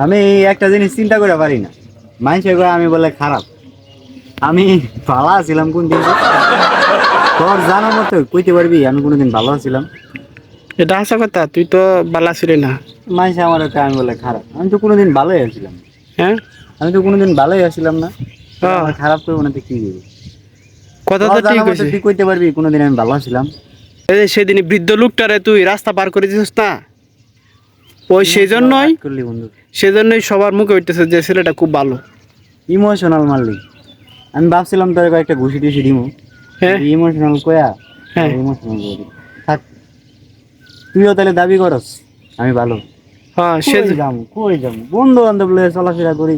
আমি একটা জিনিস চিন্তা করে পারি না, মানুষের করে আমি বলে খারাপ। আমি ভালো আছিলাম কোন দিন? তোর জানার মতো কইতে পারবি আমি কোনোদিন ভালো আছিলাম? এটা আসা কথা, তুই তো বালা ছিলি না। মানুষ আমার একটা আমি বলে খারাপ, আমি তো কোনোদিন ভালোই আছিলাম। হ্যাঁ আমি তো কোনোদিন ভালোই আছিলাম না, তোরা হ্যাঁ, আমার খারাপ করবো না তো কি করবো? কথা তোর তো ঠিক জানার মতো হয়েছে। তুই কইতে পারবি কোনোদিন আমি ভালো আছিলাম? এই যে সেদিন বৃদ্ধ লোকটারে তুই রাস্তা পার করে দিছিস না, ওই সেজন্যই করলি বন্ধু, সেজন্যই সবার মুখে হইতেছে যে ছেলেটা খুব ভালো। ইমোশনাল মারলি। আমি ভাবছিলাম তোর কয়েকটা ঘুষি টুসি দিমু, হ্যাঁ ইমোশনাল কয়া হ্যাঁ ইমোশনাল করি। থাক, তুইও তাহলে দাবি করস আমি ভালো? হ্যাঁ, কই যাম বন্ধু বান্ধব লয়ে চলাফেরা করি,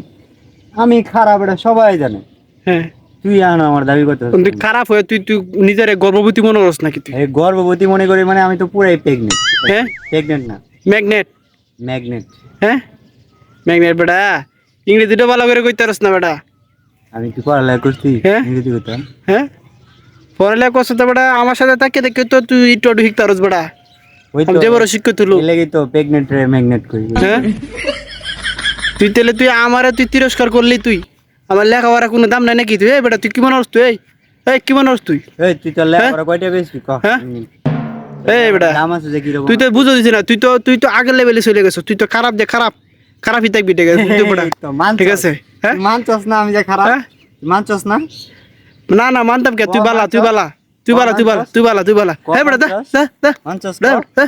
আমি খারাপ এটা সবাই জানে। হ্যাঁ, তুই এখন আমার দাবি করতে তুই খারাপ হয়ে তুই তুই নিজের গর্ভবতী মনে করস নাকি তুই? এই গর্ভবতী মনে করি মানে আমি তো পুরাই প্রেগনেন্ট। হ্যাঁ, প্রেগনেন্ট না, ম্যাগনেট। ম্যাগনেট। হ্যাঁ, ম্যাগনেট বেটা, ইংরেজিটা ভালো করে কইতে পারস না বেটা। আমি কি পড়ালেখা করছি হ্যাঁ ইংরেজি করতাম? হ্যাঁ, পড়ালেখা করছ তো বেটা, আমার সাথে তাকে দেখে তো তুই একটু একটু শিখতে পারস বেটা। ওই আমি তো যে বড় শিক্ষিত লোক। এই লেগে তো প্রেগনেন্ট রে ম্যাগনেট করি। হ্যাঁ, তুই আমারে তুই তিরস্কার করলি, তুই আমার লেখাপড়া কোনো দাম নাই নাকি? তুই এই বেটা তুই কি মনে করস তুই? এই কি মনে করস তুই? এই তুই তো লেখাপড়া কয়টা পেয়েছিস ক? হ্যাঁ? এই বেটা, দাম আছে যে কিরকম? তুই তো বুঝো দিস না, তুই তো আগের লেভেলে চলে গেছ। তুই তো খারাপ যে খারাপ, খারাপই থাকবি, ঠিক আছে? তুই বেটা, এই তো মানছস। ঠিক আছে? হ্যাঁ, মানছস না আমি যে খারাপ? হ্যাঁ? মানছস না? না না, মানতাম কে? তুই বালা, তুই বালা, তুই বালা, তুই বালা, তুই বালা, তুই বালা। ক হ্যাঁ বেটা, দা মানছস? দা দা মানছস দা ক? দা